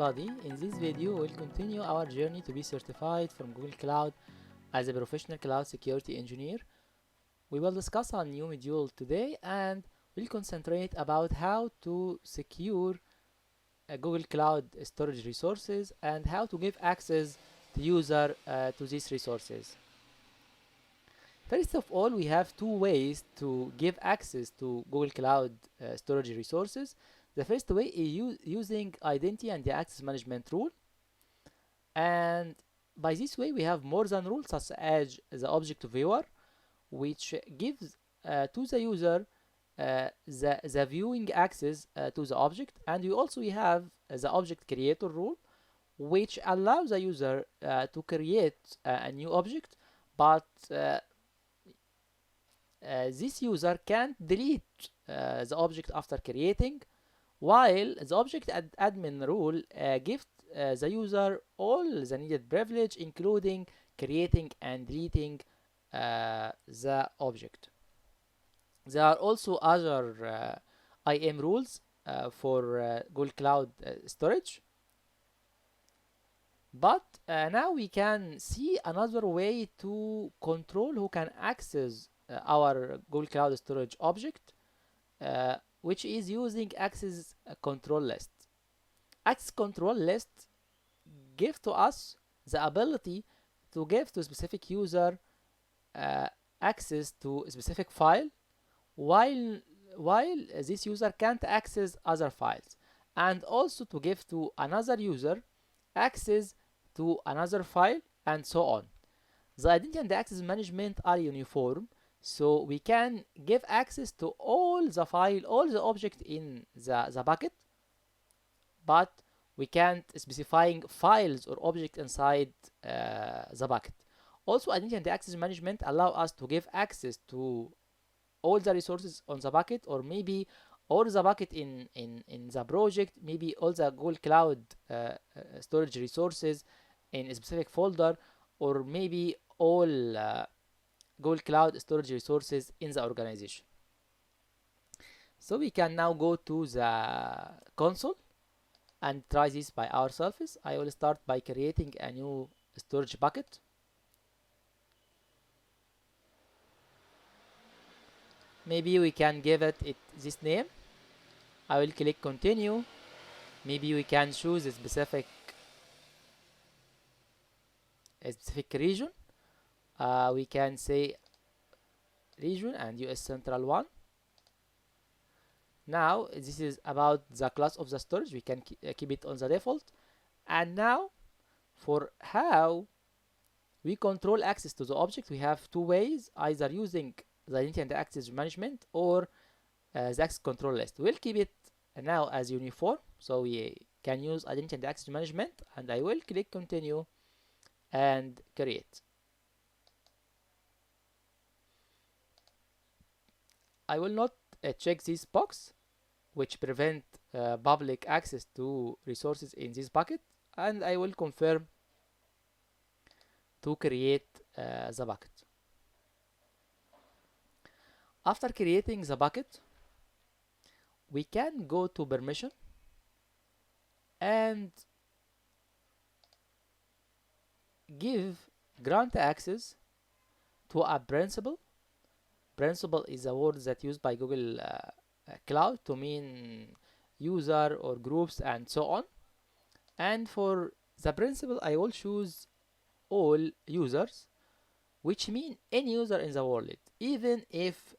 everybody. In this video, we'll continue our journey to be certified from Google Cloud as a professional cloud security engineer. We will discuss a new module today and we'll concentrate about how to secure Google Cloud storage resources and how to give access to user to these resources. First of all, we have two ways to give access to Google Cloud storage resources. The first way is using identity and the access management rule, and by this way we have more than rules such as the object viewer, which gives to the user the viewing access to the object, and we have the object creator rule, which allows the user to create a new object, but this user can't delete the object after creating, while the object admin rule gives the user all the needed privilege, including creating and deleting the object. There are also other IAM rules for Google Cloud storage, but now we can see another way to control who can access our Google Cloud storage object, which is using access control list. Access control list give to us the ability to give to a specific user access to a specific file, while this user can't access other files, and also to give to another user access to another file, and so on. The identity and the access management are uniform, so we can give access to all the file, all the object in the bucket, but we can't specifying files or object inside the bucket. Also, identity and access management allow us to give access to all the resources on the bucket, or maybe all the bucket in the project, maybe all the Google Cloud storage resources in a specific folder, or maybe all Google Cloud storage resources in the organization. So we can now go to the console and try this by ourselves. I will start by creating a new storage bucket. Maybe we can give it this name. I will click continue. Maybe we can choose a specific region. We can say region and US Central 1. Now this is about the class of the storage. We can keep it on the default. And now for how we control access to the object, we have two ways, either using the identity and access management or the access control list. We'll keep it now as uniform, so we can use identity and access management, and I will click continue and create. I will not check this box which prevent public access to resources in this bucket, and I will confirm to create the bucket. After creating the bucket, we can go to permission and grant access to a principal. Principal is a word that used by Google Cloud to mean user or groups and so on. And for the principal, I will choose all users, which mean any user in the world, even if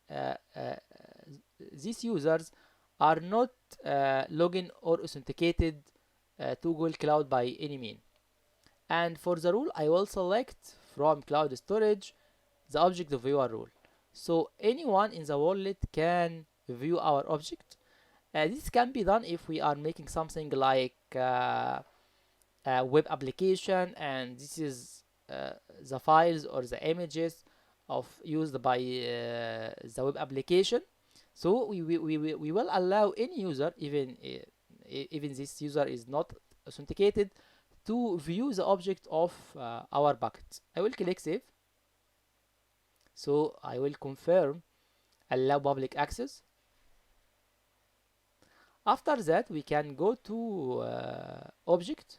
these users are not login or authenticated to Google Cloud by any means. And for the rule, I will select from cloud storage the object viewer rule. So anyone in the world can view our object. This can be done if we are making something like a web application, and this is the files or the images used by the web application. So we will allow any user, even this user is not authenticated, to view the object of our bucket. I will click save. So I will confirm allow public access. After that, we can go to object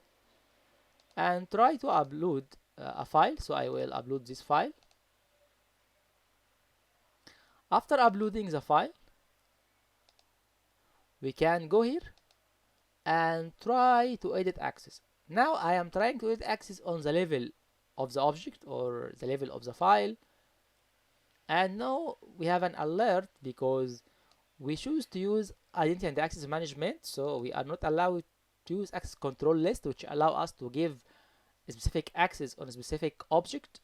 and try to upload a file. So I will upload this file. After uploading the file, we can go here and try to edit access. Now I am trying to edit access on the level of the object or the level of the file, and now we have an alert because we choose to use identity and access management, so we are not allowed to use access control list, which allow us to give a specific access on a specific object.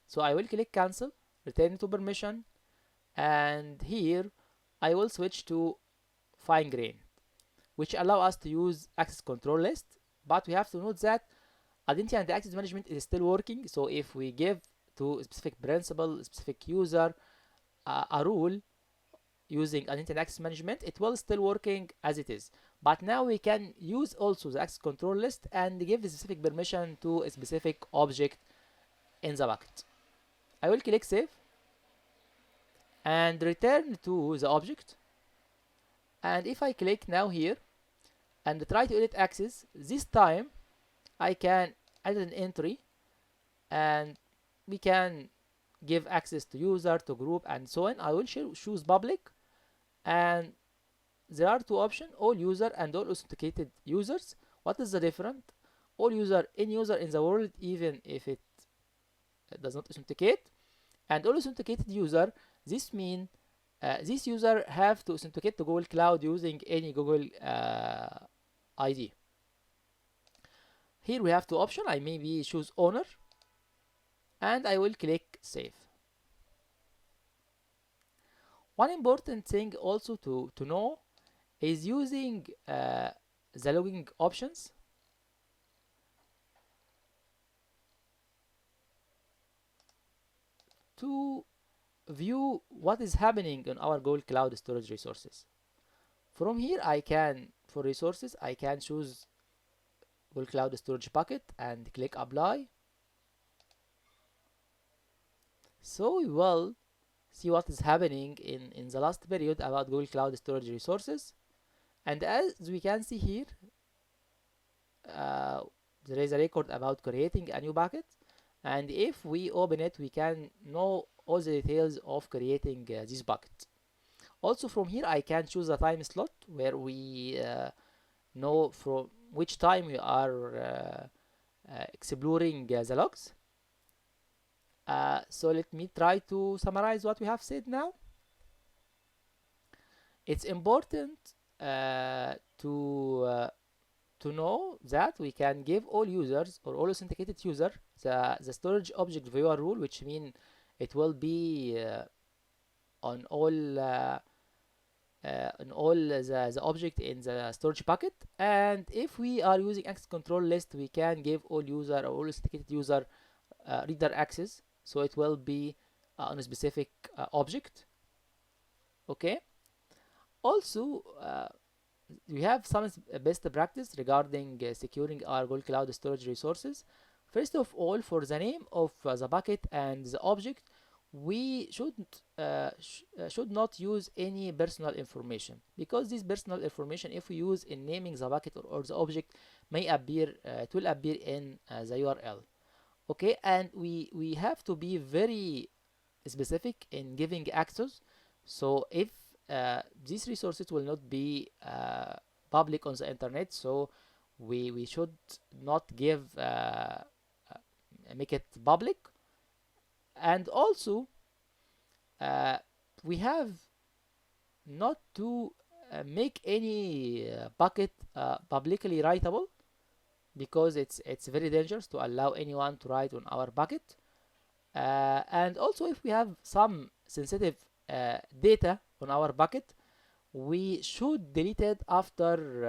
So I will click cancel, return to permission, and here I will switch to fine grain, which allow us to use access control list. But we have to note that identity and access management is still working. So if we give to a specific principal, a specific user, a rule using identity and access management, it will still working as it is. But now we can use also the access control list and give a specific permission to a specific object in the bucket. I will click save and return to the object. And if I click now here and try to edit access, this time I can add an entry and we can give access to user, to group, and so on. I will choose public, and there are two options: all user and all authenticated users. What is the difference? All user, any user in the world, even if it does not authenticate, and all authenticated user, this means this user have to authenticate to Google Cloud using any Google ID. Here we have two options. I maybe choose owner and I will click save. One important thing also to know is using the logging options to view what is happening on our Google Cloud storage resources. From here I can, for resources, I can choose Google Cloud Storage Bucket and click apply. So we will see what is happening in the last period about Google Cloud Storage Resources. And as we can see here, there is a record about creating a new bucket. And if we open it, we can know all the details of creating this bucket. Also from here, I can choose a time slot where we know from which time we are exploring the logs. So let me try to summarize what we have said now. It's important to know that we can give all users or all authenticated user the storage object viewer rule, which means it will be on all the object in the storage bucket. And if we are using access control list, we can give all user or all authenticated user reader access, so it will be on a specific object. Okay. Also, we have some best practice regarding securing our Google Cloud storage resources. First of all, for the name of the bucket and the object, we should not use any personal information, because this personal information, if we use in naming the bucket or the object, may appear it will appear in the URL. Okay, and we have to be very specific in giving access. So if these resources will not be public on the internet, so we should not give make it public. And also we have not to make any bucket publicly writable, because it's very dangerous to allow anyone to write on our bucket. And also, if we have some sensitive data on our bucket, we should delete it after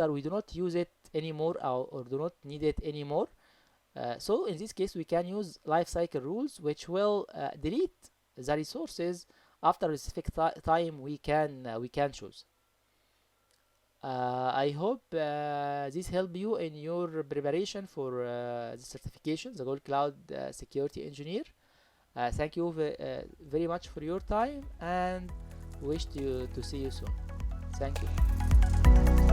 we do not use it anymore, or do not need it anymore. So in this case, we can use lifecycle rules, which will delete the resources after a specific time we can choose. I hope this helped you in your preparation for the certification, the Google Cloud Security Engineer. Thank you very much for your time, and wish to see you soon. Thank you.